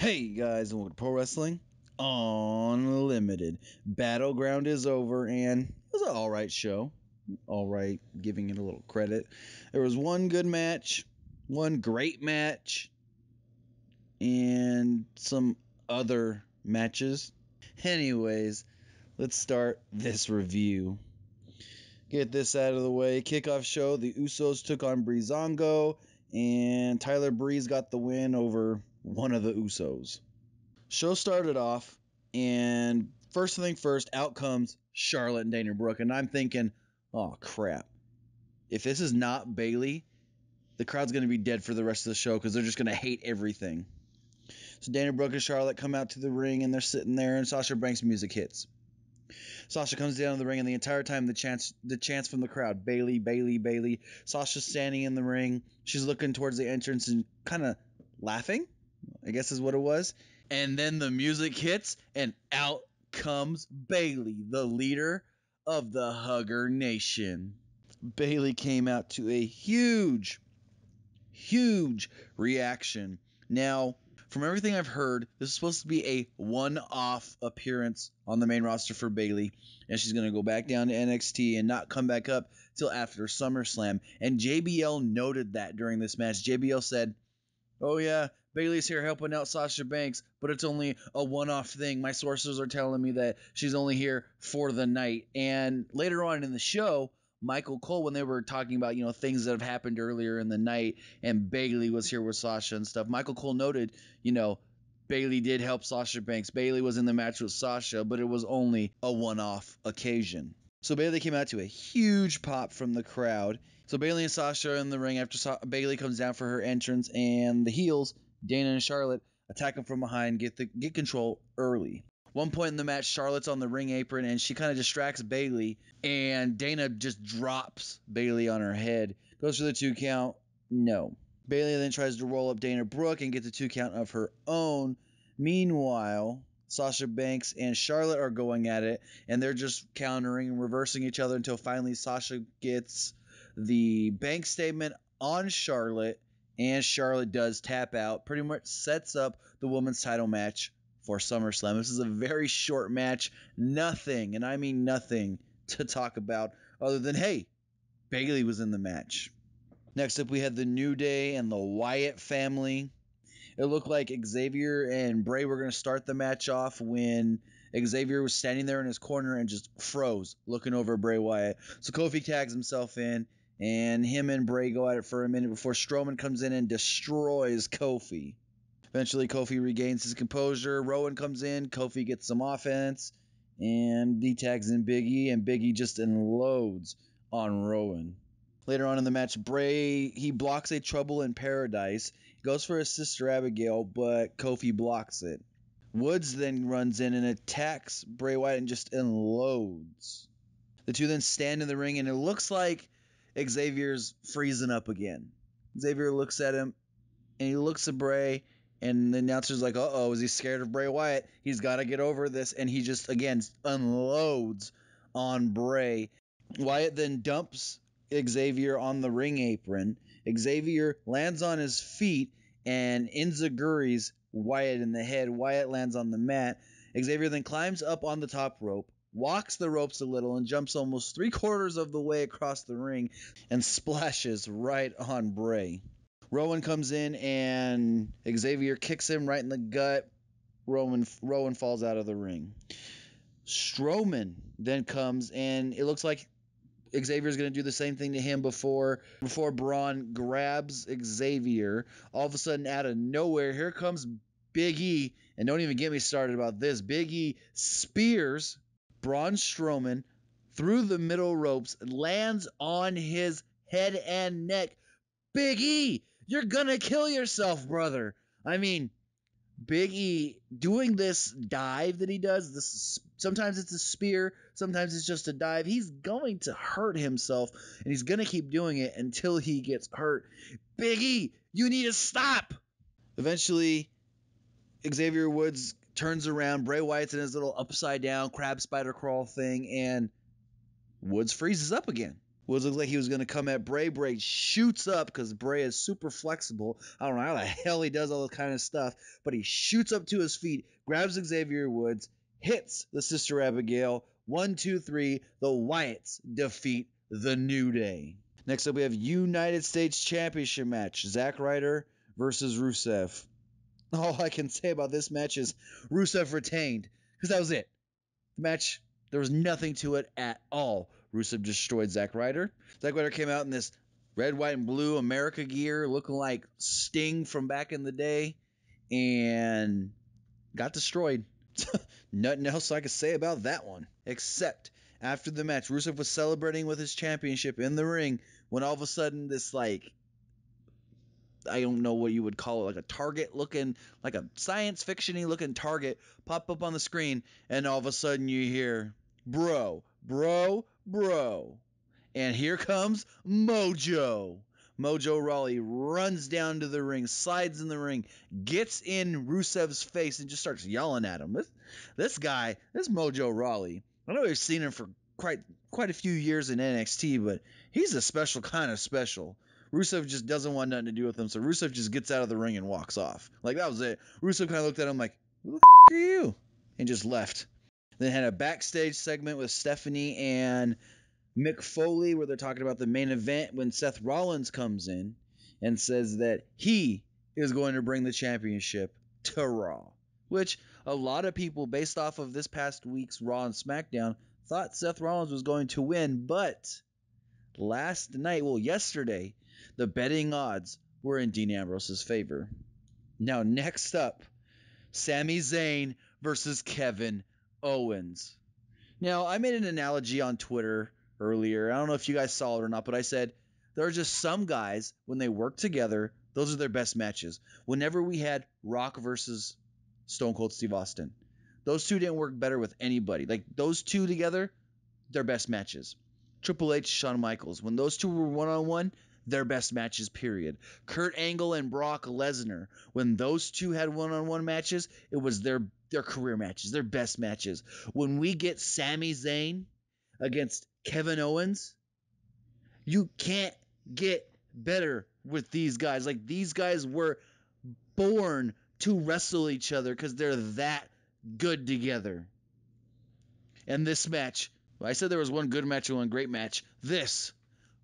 Hey guys, and welcome to Pro Wrestling Unlimited. Battleground is over, and it was an alright show. Alright, giving it a little credit. There was one good match, one great match, and some other matches. Anyways, let's start this review. Get this out of the way. Kickoff show, the Usos took on Breezango, and Tyler Breeze got the win over one of the Usos. Show started off, and first thing first, out comes Charlotte and Dana Brooke, and I'm thinking, oh crap. If this is not Bayley, the crowd's going to be dead for the rest of the show because they're just going to hate everything. So Dana Brooke and Charlotte come out to the ring, and they're sitting there, and Sasha Banks' music hits. Sasha comes down to the ring, and the entire time the chants from the crowd, Bayley, Bayley, Bayley. Sasha's standing in the ring. She's looking towards the entrance and kind of laughing, I guess is what it was. And then the music hits, and out comes Bayley, the leader of the Hugger Nation. Bayley came out to a huge reaction. Now, from everything I've heard, this is supposed to be a one-off appearance on the main roster for Bayley, and she's going to go back down to NXT and not come back up till after SummerSlam. And JBL noted that during this match. JBL said, "Oh yeah, Bayley's here helping out Sasha Banks, but it's only a one-off thing. My sources are telling me that she's only here for the night." And later on in the show, Michael Cole, when they were talking about, things that have happened earlier in the night, and Bayley was here with Sasha and stuff, Michael Cole noted, Bayley did help Sasha Banks. Bayley was in the match with Sasha, but it was only a one-off occasion. So Bayley came out to a huge pop from the crowd. So Bayley and Sasha are in the ring after Bayley comes down for her entrance, and the heels, Dana and Charlotte, attack them from behind, get control early. One point in the match, Charlotte's on the ring apron, and she kind of distracts Bayley, and Dana just drops Bayley on her head. Goes for the 2 count. No. Bayley then tries to roll up Dana Brooke and get the 2 count of her own. Meanwhile, Sasha Banks and Charlotte are going at it, and they're just countering and reversing each other until finally Sasha gets the bank statement on Charlotte, and Charlotte does tap out. Pretty much sets up the women's title match for SummerSlam. This is a very short match. Nothing, and I mean nothing, to talk about other than, hey, Bayley was in the match. Next up, we had the New Day and the Wyatt family. It looked like Xavier and Bray were going to start the match off when Xavier was standing there in his corner and just froze, looking over Bray Wyatt. So Kofi tags himself in, and him and Bray go at it for a minute before Strowman comes in and destroys Kofi. Eventually, Kofi regains his composure. Rowan comes in. Kofi gets some offense, and he tags in Big E, and Big E just unloads on Rowan. Later on in the match, Bray, he blocks a Trouble in Paradise. He goes for his sister Abigail, but Kofi blocks it. Woods then runs in and attacks Bray Wyatt and just unloads. The two then stand in the ring, and it looks like Xavier's freezing up again. Xavier looks at him, and he looks at Bray, and the announcer's like, uh-oh, is he scared of Bray Wyatt? He's got to get over this, and he just, again, unloads on Bray. Wyatt then dumps Xavier on the ring apron. Xavier lands on his feet and enziguris Wyatt in the head. Wyatt lands on the mat. Xavier then climbs up on the top rope, walks the ropes a little, and jumps almost 3/4 of the way across the ring and splashes right on Bray. Rowan comes in and Xavier kicks him right in the gut. Rowan falls out of the ring. Strowman then comes, and it looks like Xavier's going to do the same thing to him before Braun grabs Xavier. All of a sudden, out of nowhere, here comes Big E, and don't even get me started about this. Big E spears Braun Strowman through the middle ropes, lands on his head and neck. Big E, you're going to kill yourself, brother. I mean, Big E doing this dive that he does, sometimes it's a spear, sometimes it's just a dive. He's going to hurt himself, and he's going to keep doing it until he gets hurt. Big E, you need to stop! Eventually, Xavier Woods turns around. Bray Wyatt's in his little upside down crab spider crawl thing, and Woods freezes up again. Was looked like he was going to come at Bray. Bray shoots up because Bray is super flexible. I don't know how the hell he does all this kind of stuff, but he shoots up to his feet, grabs Xavier Woods, hits the Sister Abigail. 1, 2, 3. The Wyatts defeat the New Day. Next up, we have United States Championship match. Zack Ryder versus Rusev. All I can say about this match is Rusev retained, because that was it. The match, there was nothing to it at all. Rusev destroyed Zack Ryder. Zack Ryder came out in this red, white, and blue America gear, looking like Sting from back in the day, and got destroyed. Nothing else I could say about that one. Except, after the match, Rusev was celebrating with his championship in the ring, when all of a sudden this, like, I don't know what you would call it, like a target looking, like a science fiction-y looking target pop up on the screen, and all of a sudden you hear, bro, bro, bro. And here comes Mojo. Mojo Rawley runs down to the ring, slides in the ring, gets in Rusev's face, and just starts yelling at him. This guy, this Mojo Rawley, I know we've seen him for quite a few years in NXT, but he's a special kind of special. Rusev just doesn't want nothing to do with him, so Rusev just gets out of the ring and walks off. Like, that was it. Rusev kind of looked at him like, who the f*** are you? And just left. Then had a backstage segment with Stephanie and Mick Foley where they're talking about the main event when Seth Rollins comes in and says that he is going to bring the championship to Raw. Which a lot of people, based off of this past week's Raw and SmackDown, thought Seth Rollins was going to win, but yesterday, the betting odds were in Dean Ambrose's favor. Now, next up, Sami Zayn versus Kevin Owens. Now, I made an analogy on Twitter earlier. I don't know if you guys saw it or not, but I said there are just some guys, when they work together, those are their best matches. Whenever we had Rock versus Stone Cold Steve Austin, those two didn't work better with anybody. Like, those two together, their best matches. Triple H, Shawn Michaels, when those two were one-on-one, their best matches, period. Kurt Angle and Brock Lesnar, when those two had one-on-one matches, it was their career matches, their best matches. When we get Sami Zayn against Kevin Owens, you can't get better with these guys. Like, these guys were born to wrestle each other because they're that good together. And this match, I said there was one good match and one great match. This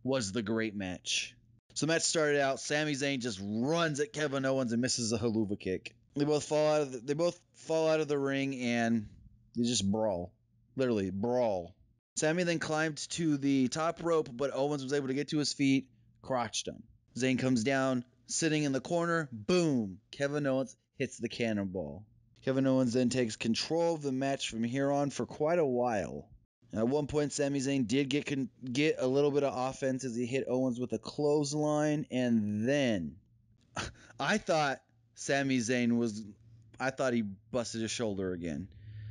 was the great match. So the match started out, Sami Zayn just runs at Kevin Owens and misses a haluva kick. They both fall out of the ring and they just brawl. Literally brawl. Sami then climbed to the top rope, but Owens was able to get to his feet, crotched him. Zayn comes down, sitting in the corner, boom, Kevin Owens hits the cannonball. Kevin Owens then takes control of the match from here on for quite a while. At one point, Sami Zayn did get a little bit of offense as he hit Owens with a clothesline, and then I thought he busted his shoulder again.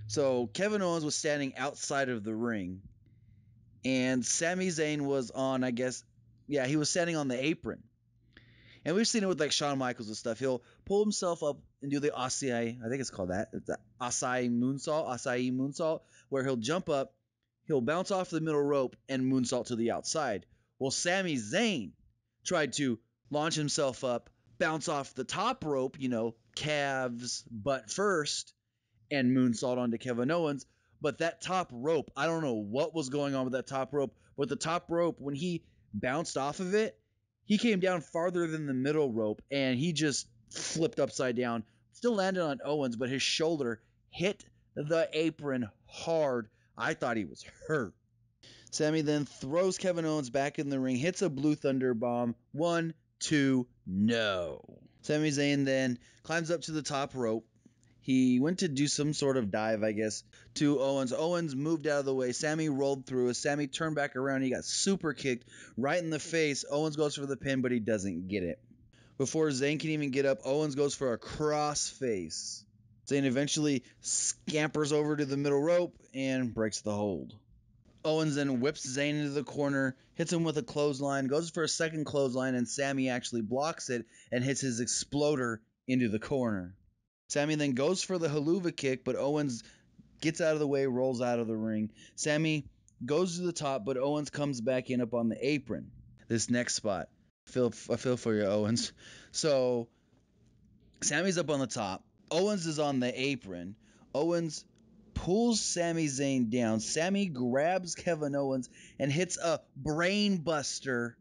So Kevin Owens was standing outside of the ring, and Sami Zayn was on, he was standing on the apron. And we've seen it with like Shawn Michaels and stuff. He'll pull himself up and do the Asai, I think it's called that. It's the Asai moonsault, where he'll jump up, he'll bounce off the middle rope and moonsault to the outside. Well, Sami Zayn tried to launch himself up, bounce off the top rope, calves, butt first, and moonsault onto Kevin Owens. But that top rope, I don't know what was going on with that top rope, but the top rope, when he bounced off of it, he came down farther than the middle rope, and he just flipped upside down. Still landed on Owens, but his shoulder hit the apron hard. I thought he was hurt. Sami then throws Kevin Owens back in the ring, hits a Blue Thunder Bomb. 1, 2, no. Sami Zayn then climbs up to the top rope. He went to do some sort of dive, to Owens. Owens moved out of the way. Sami rolled through. As Sami turned back around, he got super kicked right in the face. Owens goes for the pin, but he doesn't get it. Before Zayn can even get up, Owens goes for a crossface. Zayn eventually scampers over to the middle rope and breaks the hold. Owens then whips Zayn into the corner, hits him with a clothesline, goes for a second clothesline, and Sami actually blocks it and hits his exploder into the corner. Sami then goes for the haluva kick, but Owens gets out of the way, rolls out of the ring. Sami goes to the top, but Owens comes back in up on the apron. This next spot, I feel for you, Owens. So Sammy's up on the top. Owens is on the apron. Owens pulls Sami Zayn down. Sami grabs Kevin Owens and hits a brain buster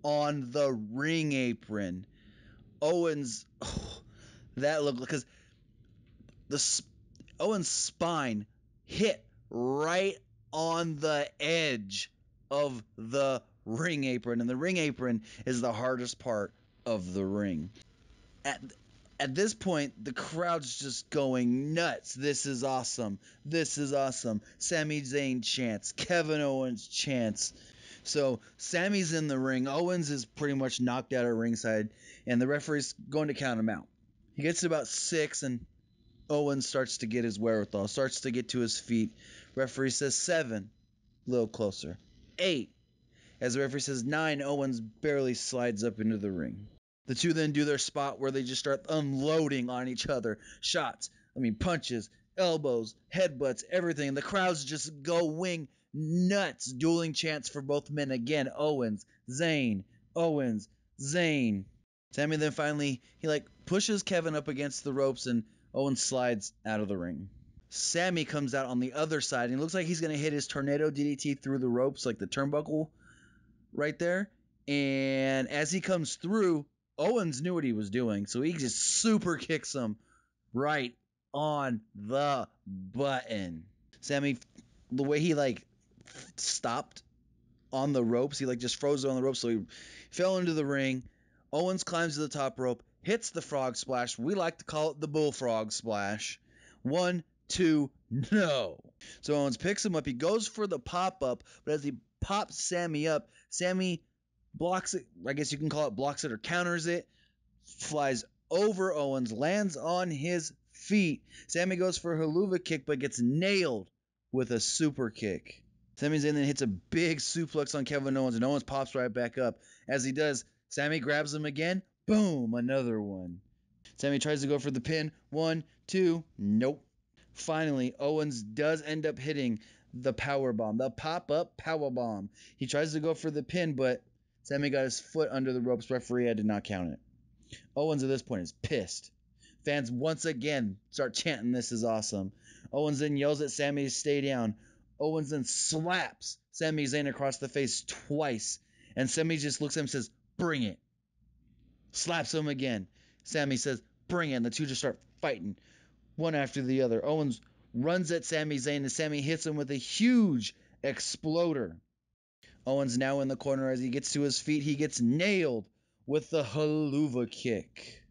on the ring apron. Owens, that looked, because Owens' spine hit right on the edge of the ring apron, and the ring apron is the hardest part of the ring. At this point, the crowd's just going nuts. This is awesome. This is awesome. Sami Zayn chants. Kevin Owens chants. So Sami's in the ring. Owens is pretty much knocked out at ringside, and the referee's going to count him out. He gets to about 6, and Owens starts to get his wherewithal, starts to get to his feet. Referee says 7, a little closer. 8. As the referee says 9, Owens barely slides up into the ring. The two then do their spot where they just start unloading on each other. Shots, punches, elbows, headbutts, everything. The crowd's just going nuts. Dueling chants for both men again. Owens, Zayn, Owens, Zayn. Sami then finally, he pushes Kevin up against the ropes, and Owens slides out of the ring. Sami comes out on the other side, and it looks like he's going to hit his tornado DDT through the ropes, like the turnbuckle right there. And as he comes through, Owens knew what he was doing, so he just super kicks him right on the button. Sami, the way he stopped on the ropes, he just froze on the ropes, so he fell into the ring. Owens climbs to the top rope, hits the frog splash. We like to call it the bullfrog splash. 1, 2, no. So Owens picks him up. He goes for the pop-up, but as he pops Sami up, Sami blocks it. I guess you can call it blocks it or counters it. Flies over Owens, lands on his feet. Sami goes for a haluva kick, but gets nailed with a super kick. Sami Zayn then hits a big suplex on Kevin Owens, and Owens pops right back up. As he does, Sami grabs him again. Boom, another one. Sami tries to go for the pin. 1, 2, nope. Finally, Owens does end up hitting the power bomb, the pop-up power bomb. He tries to go for the pin, but Sami got his foot under the ropes. Referee did not count it. Owens at this point is pissed. Fans once again start chanting, "This is awesome." Owens then yells at Sami to stay down. Owens then slaps Sami Zayn across the face twice, and Sami just looks at him and says, "Bring it." Slaps him again. Sami says, "Bring it." And the two just start fighting, one after the other. Owens runs at Sami Zayn, and Sami hits him with a huge exploder. Owens now in the corner. As he gets to his feet, he gets nailed with the haluva kick.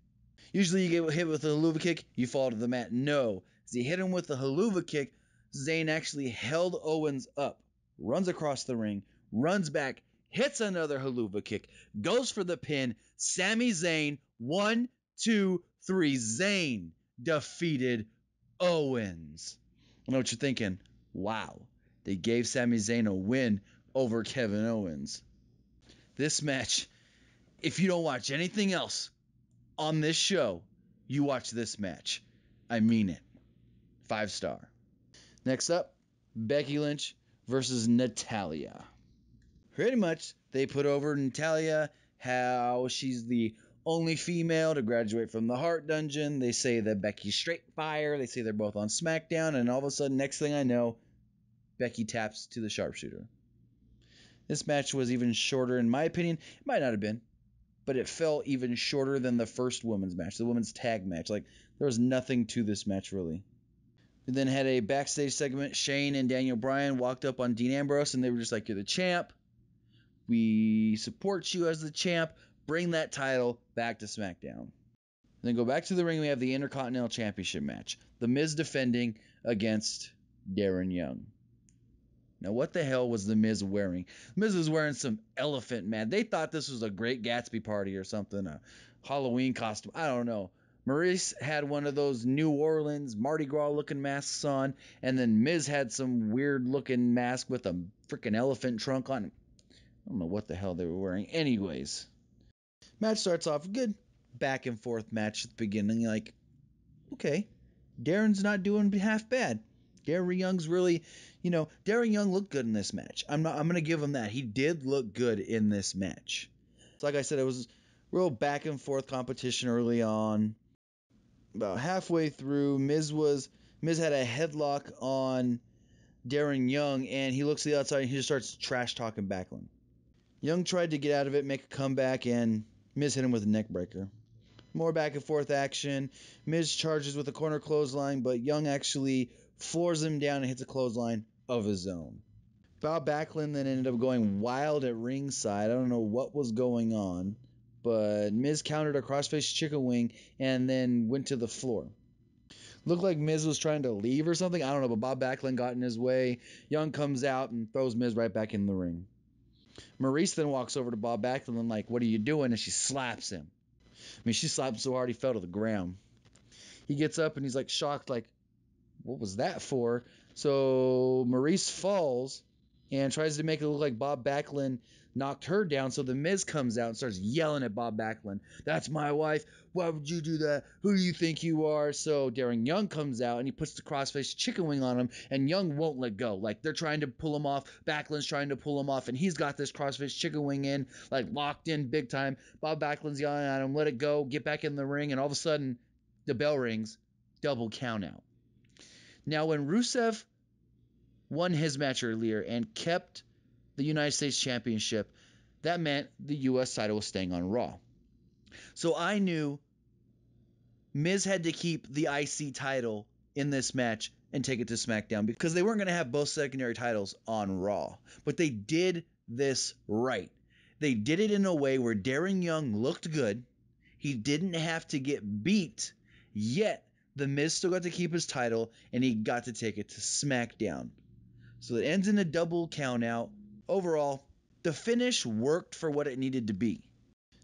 Usually you get hit with a haluva kick, you fall to the mat. No. As he hit him with the haluva kick, Zayn actually held Owens up, runs across the ring, runs back, hits another haluva kick, goes for the pin. Sami Zayn, 1, 2, 3. Zayn defeated Owens. I know what you're thinking. Wow, they gave Sami Zayn a win over Kevin Owens. This match, if you don't watch anything else on this show, you watch this match. I mean it. 5-star. Next up, Becky Lynch versus Natalya. Pretty much, they put over Natalya, how she's the only female to graduate from the Heart Dungeon. They say that Becky's straight fire. They say they're both on SmackDown, and all of a sudden, next thing I know, Becky taps to the sharpshooter. This match was even shorter, in my opinion. It might not have been, but it felt even shorter than the first women's match, the women's tag match. There was nothing to this match, really. We then had a backstage segment. Shane and Daniel Bryan walked up on Dean Ambrose, and they were just like, "You're the champ. We support you as the champ. Bring that title back to SmackDown." Then go back to the ring. We have the Intercontinental Championship match. The Miz defending against Darren Young. Now, what the hell was The Miz wearing? Miz was wearing some elephant, man. They thought this was a Great Gatsby party or something, a Halloween costume. I don't know. Maurice had one of those New Orleans Mardi Gras looking masks on, and then Miz had some weird looking mask with a freaking elephant trunk on it. I don't know what the hell they were wearing. Anyways, match starts off good, back and forth match at the beginning. Okay, Darren's not doing half bad. Darren Young's really, Darren Young looked good in this match. I'm gonna give him that. He did look good in this match. So like I said, it was real back and forth competition early on. About halfway through, Miz had a headlock on Darren Young, and he looks to the outside and he just starts trash talking Backlund. Young tried to get out of it, make a comeback, and Miz hit him with a neck breaker. More back and forth action. Miz charges with a corner clothesline, but Young actually floors him down and hits a clothesline of his own. Bob Backlund then ended up going wild at ringside. I don't know what was going on, but Miz countered a crossface chicken wing and then went to the floor. Looked like Miz was trying to leave or something. I don't know, but Bob Backlund got in his way. Young comes out and throws Miz right back in the ring. Maurice then walks over to Bob Backlund and like, "What are you doing?" And she slaps him. I mean, she slapped him so hard he fell to the ground. He gets up and he's like shocked, like, what was that for? So Maurice falls and tries to make it look like Bob Backlund knocked her down. So the Miz comes out and starts yelling at Bob Backlund. "That's my wife. Why would you do that? Who do you think you are?" So Darren Young comes out and he puts the crossface chicken wing on him, and Young won't let go. Like, they're trying to pull him off. Backlund's trying to pull him off, and he's got this crossface chicken wing in, like locked in big time. Bob Backlund's yelling at him, "Let it go, get back in the ring," and all of a sudden the bell rings, double count out. Now, when Rusev won his match earlier and kept the United States Championship, that meant the U.S. title was staying on Raw. So I knew Miz had to keep the IC title in this match and take it to SmackDown because they weren't going to have both secondary titles on Raw. But they did this right. They did it in a way where Darren Young looked good. He didn't have to get beat, yet the Miz still got to keep his title, and he got to take it to SmackDown. So it ends in a double countout. Overall, the finish worked for what it needed to be.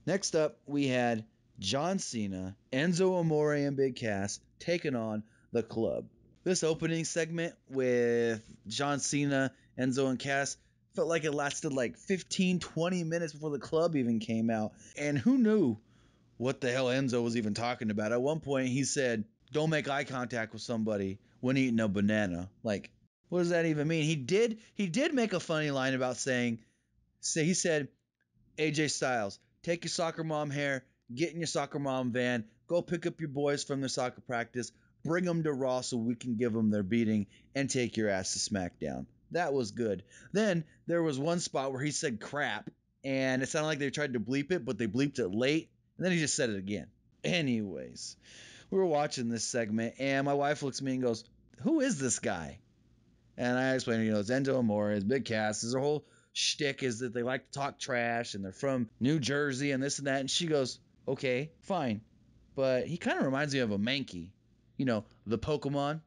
Next up, we had John Cena, Enzo Amore, and Big Cass taking on the Club. This opening segment with John Cena, Enzo, and Cass felt like it lasted like 15-20 minutes before the Club even came out. And who knew what the hell Enzo was even talking about? At one point, he said, "Don't make eye contact with somebody when eating a banana." Like, what does that even mean? He did make a funny line about saying, he said, "AJ Styles, take your soccer mom hair, get in your soccer mom van, go pick up your boys from their soccer practice, bring them to Raw so we can give them their beating, and take your ass to SmackDown." That was good. Then there was one spot where he said crap, and it sounded like they tried to bleep it, but they bleeped it late, and then he just said it again. Anyways, we were watching this segment, and my wife looks at me and goes, "Who is this guy?" And I explained, it's Enzo Amore, it's Big Cass. Their whole shtick is that they like to talk trash, and they're from New Jersey, and this and that. And she goes, "Okay, fine. But he kind of reminds me of a Mankey. The Pokemon,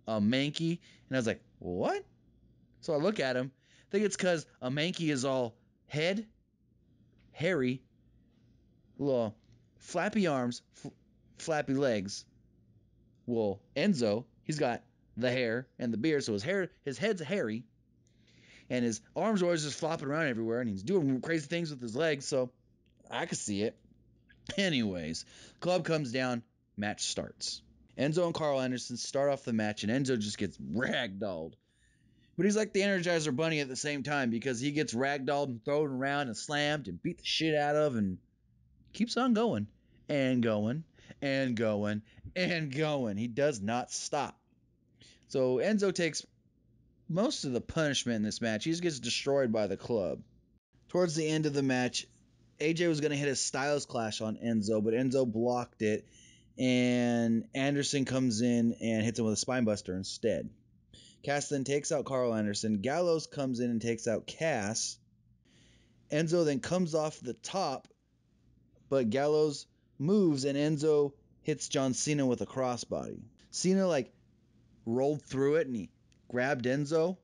a Mankey." And I was like, "What?" So I look at him. I think it's because a Mankey is all head, hairy, little flappy arms, flappy legs. Well, Enzo, he's got the hair and the beard, so his head's hairy, and his arms are always just flopping around everywhere, and he's doing crazy things with his legs, so I could see it. Anyways, Club comes down, match starts. Enzo and Carl Anderson start off the match, and Enzo just gets ragdolled. But he's like the Energizer Bunny at the same time, because he gets ragdolled and thrown around and slammed and beat the shit out of, and keeps on going and going and going and going. He does not stop. So Enzo takes most of the punishment in this match. He just gets destroyed by the Club. Towards the end of the match, AJ was going to hit a Styles Clash on Enzo, but Enzo blocked it, and Anderson comes in and hits him with a Spinebuster instead. Cass then takes out Carl Anderson. Gallows comes in and takes out Cass. Enzo then comes off the top, but Gallows moves, and Enzo hits John Cena with a crossbody. Cena rolled through it, and he grabbed Enzo.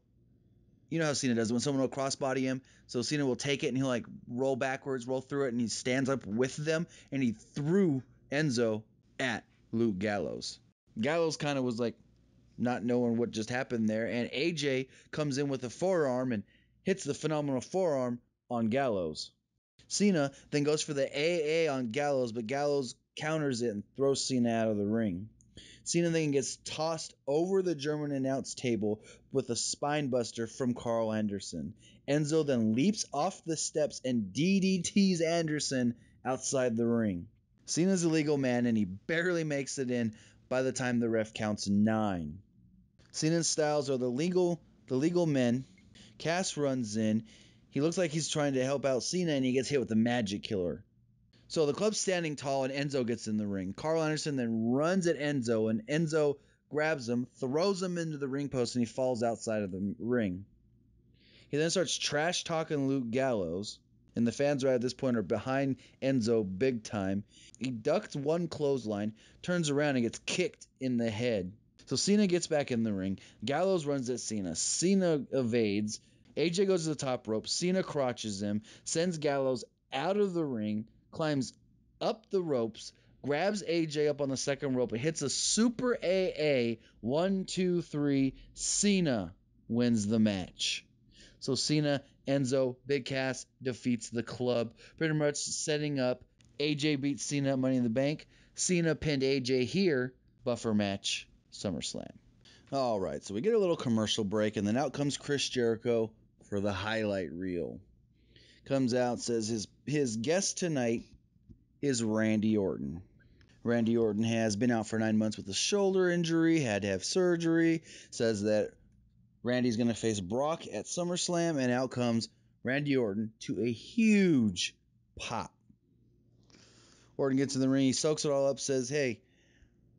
You know how Cena does it when someone will crossbody him. So Cena will take it, and he'll roll backwards, roll through it, and he stands up with them, and he threw Enzo at Luke Gallows. Gallows kind of was not knowing what just happened there, and AJ comes in with a forearm and hits the phenomenal forearm on Gallows. Cena then goes for the AA on Gallows, but Gallows counters it and throws Cena out of the ring. Cena then gets tossed over the German announce table with a spine buster from Carl Anderson. Enzo then leaps off the steps and DDTs Anderson outside the ring. Cena's a legal man and he barely makes it in by the time the ref counts 9. Cena and Styles are the legal men. Cass runs in. He looks like he's trying to help out Cena and he gets hit with the Magic Killer. So the club's standing tall and Enzo gets in the ring. Carl Anderson then runs at Enzo and Enzo grabs him, throws him into the ring post, and he falls outside of the ring. He then starts trash talking Luke Gallows, and the fans right at this point are behind Enzo big time. He ducks one clothesline, turns around, and gets kicked in the head. So Cena gets back in the ring. Gallows runs at Cena. Cena evades. AJ goes to the top rope. Cena crotches him, sends Gallows out of the ring, climbs up the ropes, grabs AJ up on the second rope, and hits a super AA. 1, 2, 3. Cena wins the match. So Cena, Enzo, Big Cass defeats the club, pretty much setting up AJ beats Cena at Money in the Bank. Cena pinned AJ here, buffer match, SummerSlam. All right, so we get a little commercial break, and then out comes Chris Jericho for the highlight reel. Comes out, says his guest tonight is Randy Orton. Randy Orton has been out for 9 months with a shoulder injury, had to have surgery, says that Randy's going to face Brock at SummerSlam, and out comes Randy Orton to a huge pop. Orton gets in the ring, he soaks it all up, says, hey,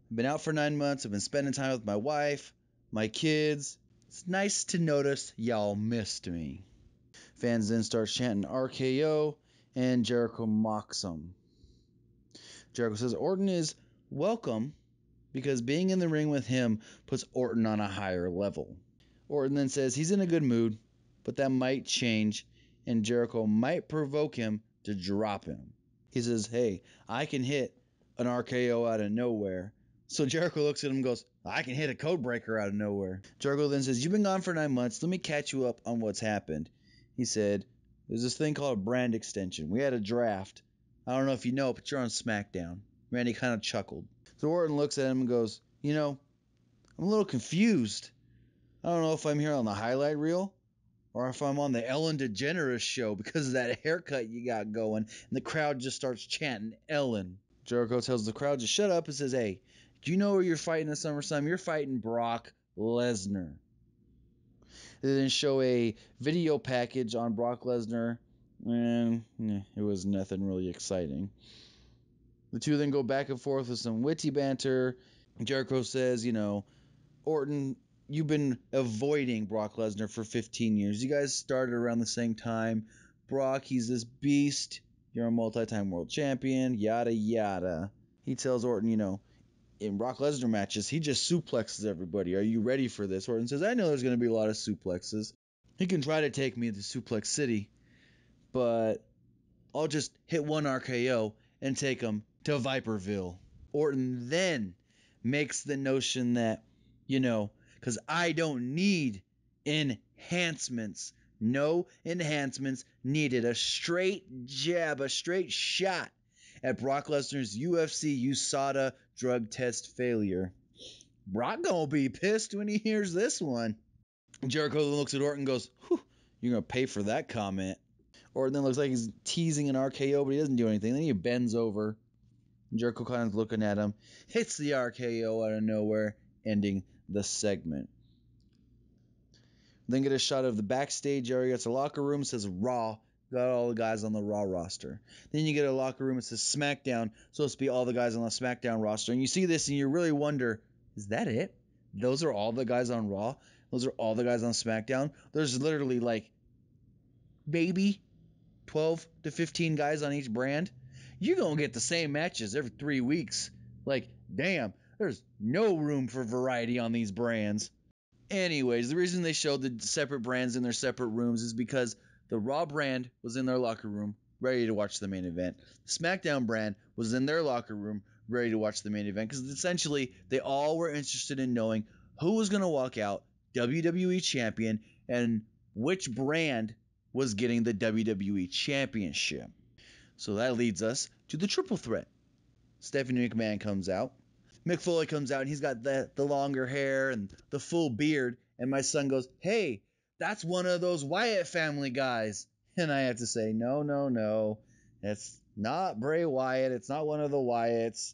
I've been out for 9 months, I've been spending time with my wife, my kids. It's nice to notice y'all missed me. Fans then start chanting RKO, and Jericho mocks them. Jericho says Orton is welcome because being in the ring with him puts Orton on a higher level. Orton then says he's in a good mood, but that might change, and Jericho might provoke him to drop him. He says, hey, I can hit an RKO out of nowhere. So Jericho looks at him and goes, I can hit a code breaker out of nowhere. Jericho then says, you've been gone for 9 months. Let me catch you up on what's happened. He said, there's this thing called a brand extension. We had a draft. I don't know if you know, but you're on SmackDown. Randy kind of chuckled. So Orton looks at him and goes, I'm a little confused. I don't know if I'm here on the highlight reel or if I'm on the Ellen DeGeneres show because of that haircut you got going. And the crowd just starts chanting Ellen. Jericho tells the crowd to shut up and says, hey, do you know where you're fighting at SummerSlam? You're fighting Brock Lesnar. They then show a video package on Brock Lesnar, and it was nothing really exciting. The two then go back and forth with some witty banter. Jericho says, Orton, you've been avoiding Brock Lesnar for 15 years. You guys started around the same time. Brock, he's this beast. You're a multi-time world champion, yada, yada. He tells Orton, in Brock Lesnar matches, he just suplexes everybody. Are you ready for this? Orton says, I know there's going to be a lot of suplexes. He can try to take me to Suplex City, but I'll just hit one RKO and take him to Viperville. Orton then makes the notion that, because I don't need enhancements. No enhancements needed. A straight jab, a straight shot at Brock Lesnar's UFC USADA drug test failure. Brock gonna be pissed when he hears this one. Jericho looks at Orton and goes, whew, you're gonna pay for that comment. Orton then looks like he's teasing an RKO, but he doesn't do anything. Then he bends over. Jericho kind of looking at him, hits the RKO out of nowhere, ending the segment. Then get a shot of the backstage area. It's a locker room. It says Raw. Got all the guys on the Raw roster. Then you get a locker room. It says SmackDown. Supposed to be all the guys on the SmackDown roster. And you see this and you really wonder, is that it? Those are all the guys on Raw? Those are all the guys on SmackDown? There's literally maybe 12 to 15 guys on each brand. You're going to get the same matches every 3 weeks. Damn, there's no room for variety on these brands. Anyways, the reason they showed the separate brands in their separate rooms is because the Raw brand was in their locker room, ready to watch the main event. The SmackDown brand was in their locker room, ready to watch the main event, because essentially they all were interested in knowing who was going to walk out WWE Champion and which brand was getting the WWE Championship. So that leads us to the triple threat. Stephanie McMahon comes out. Mick Foley comes out and he's got the longer hair and the full beard. And my son goes, "Hey, that's one of those Wyatt family guys." And I have to say, no. It's not Bray Wyatt. It's not one of the Wyatts.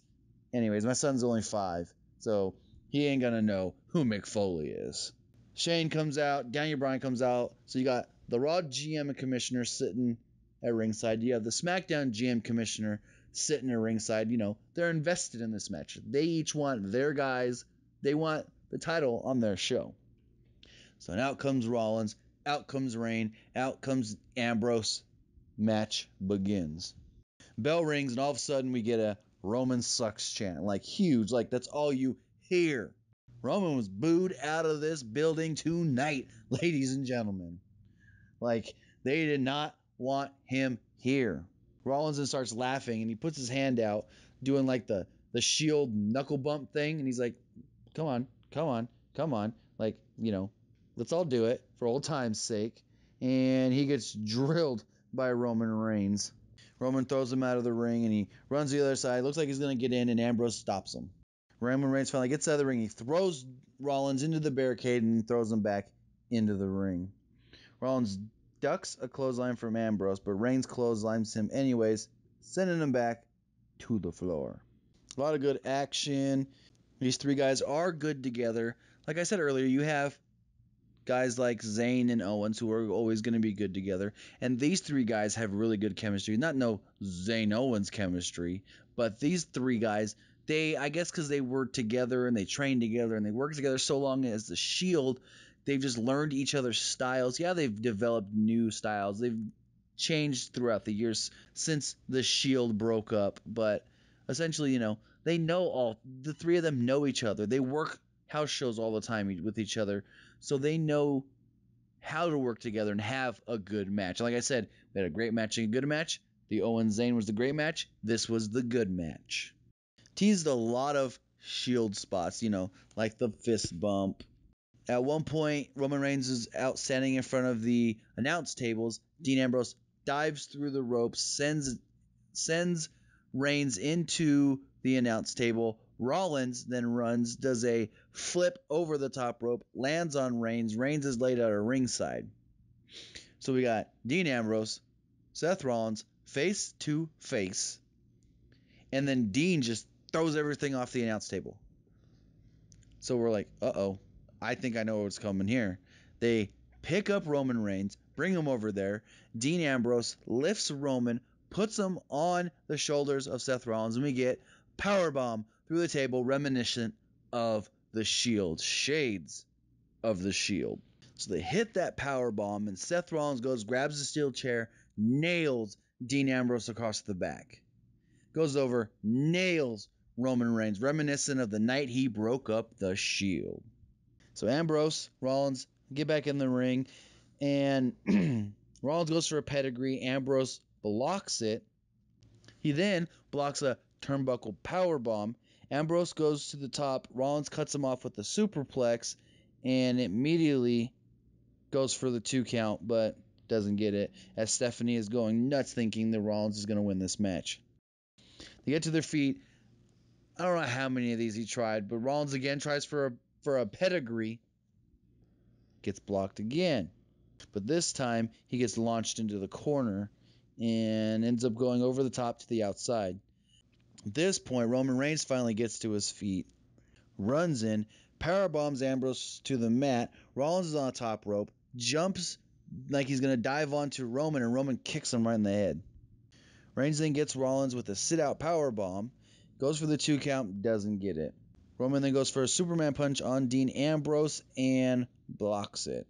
Anyways, my son's only 5, so he ain't going to know who Mick Foley is. Shane comes out. Daniel Bryan comes out. So you got the Raw GM and Commissioner sitting at ringside. You have the SmackDown GM Commissioner sitting at ringside. You know, they're invested in this match. They each want their guys. They want the title on their show. So out comes Rollins. Out comes Reign. Out comes Ambrose. Match begins. Bell rings, and all of a sudden we get a Roman sucks chant. Like huge. Like that's all you hear. Roman was booed out of this building tonight, ladies and gentlemen. Like, they did not want him here. Rollins then starts laughing, and he puts his hand out, doing like the Shield knuckle bump thing, and he's like, come on. Like, you know, let's all do it for old time's sake. And he gets drilled by Roman Reigns. Roman throws him out of the ring, and he runs to the other side. Looks like he's going to get in, and Ambrose stops him. Roman Reigns finally gets out of the ring. He throws Rollins into the barricade and throws him back into the ring. Rollins ducks a clothesline from Ambrose, but Reigns clotheslines him anyways, sending him back to the floor. A lot of good action. These 3 guys are good together. Like I said earlier, you have guys like Zayn and Owens who are always going to be good together. And these 3 guys have really good chemistry. Not no Zayn Owens chemistry, but these 3 guys, I guess because they were together and they trained together and they worked together so long as the Shield, they've just learned each other's styles. Yeah, they've developed new styles. They've changed throughout the years since the Shield broke up. But essentially, you know, they know the 3 of them know each other. They work house shows all the time with each other. So they know how to work together and have a good match. Like I said, we had a great match and a good match. The Owens-Zayn was the great match. This was the good match. Teased a lot of Shield spots, you know, like the fist bump. At one point, Roman Reigns is out standing in front of the announce tables. Dean Ambrose dives through the ropes, sends Reigns into the announce table. Rollins then does a flip over the top rope, lands on Reigns. Reigns is laid out at ringside. So we got Dean Ambrose, Seth Rollins, face to face. And then Dean just throws everything off the announce table. So we're like, uh-oh, I think I know what's coming here. They pick up Roman Reigns, bring him over there. Dean Ambrose lifts Roman, puts him on the shoulders of Seth Rollins, and we get powerbomb through the table, reminiscent of the Shield, shades of the Shield. So they hit that powerbomb, and Seth Rollins grabs the steel chair, nails Dean Ambrose across the back. Goes over, nails Roman Reigns, reminiscent of the night he broke up the Shield. So Ambrose, Rollins get back in the ring, and Rollins goes for a pedigree. Ambrose blocks it. He then blocks a turnbuckle powerbomb. Ambrose goes to the top. Rollins cuts him off with a superplex, and immediately goes for the 2 count, but doesn't get it, as Stephanie is going nuts thinking that Rollins is going to win this match. They get to their feet. I don't know how many of these he tried, but Rollins again tries for a pedigree. Gets blocked again. But this time, he gets launched into the corner and ends up going over the top to the outside. At this point, Roman Reigns finally gets to his feet, runs in, powerbombs Ambrose to the mat. Rollins is on the top rope, jumps like he's going to dive onto Roman, and Roman kicks him right in the head. Reigns then gets Rollins with a sit-out powerbomb, goes for the 2 count, doesn't get it. Roman then goes for a Superman punch on Dean Ambrose and blocks it.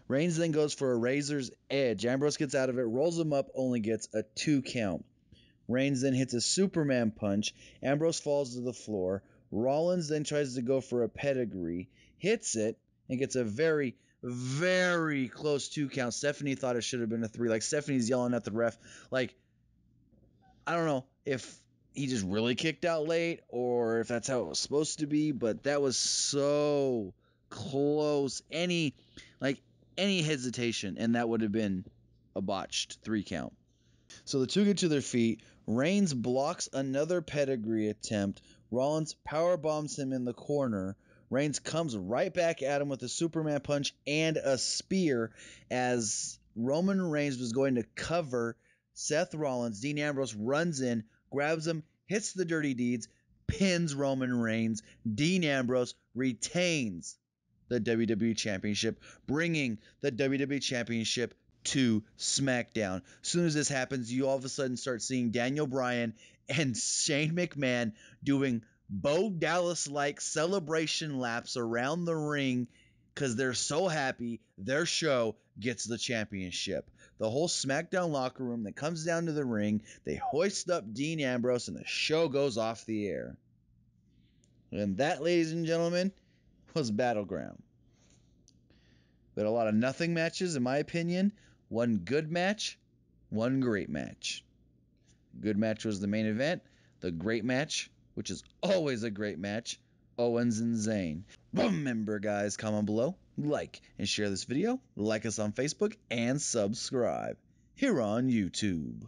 Reigns then goes for a Razor's Edge. Ambrose gets out of it, rolls him up, only gets a 2 count. Reigns then hits a Superman punch. Ambrose falls to the floor. Rollins then tries to go for a pedigree, hits it, and gets a very, very close 2 count. Stephanie thought it should have been a 3. Like, Stephanie's yelling at the ref. Like, I don't know if he just really kicked out late or if that's how it was supposed to be, but that was so close. Any hesitation, and that would have been a botched 3 count. So the 2 get to their feet. Reigns blocks another pedigree attempt. Rollins power bombs him in the corner. Reigns comes right back at him with a Superman punch and a spear as Roman Reigns was going to cover Seth Rollins. Dean Ambrose runs in, grabs him, hits the Dirty Deeds, pins Roman Reigns. Dean Ambrose retains the WWE Championship, bringing the WWE Championship to SmackDown. As soon as this happens, you all of a sudden start seeing Daniel Bryan and Shane McMahon doing Bo Dallas-like celebration laps around the ring because they're so happy their show gets the championship. The whole SmackDown locker room that comes down to the ring, they hoist up Dean Ambrose, and the show goes off the air. And that, ladies and gentlemen, was Battleground. But a lot of nothing matches, in my opinion. One good match, one great match. Good match was the main event. The great match, which is always a great match, Owens and Zayn. Remember, guys, comment below, like, and share this video. Like us on Facebook, and subscribe here on YouTube.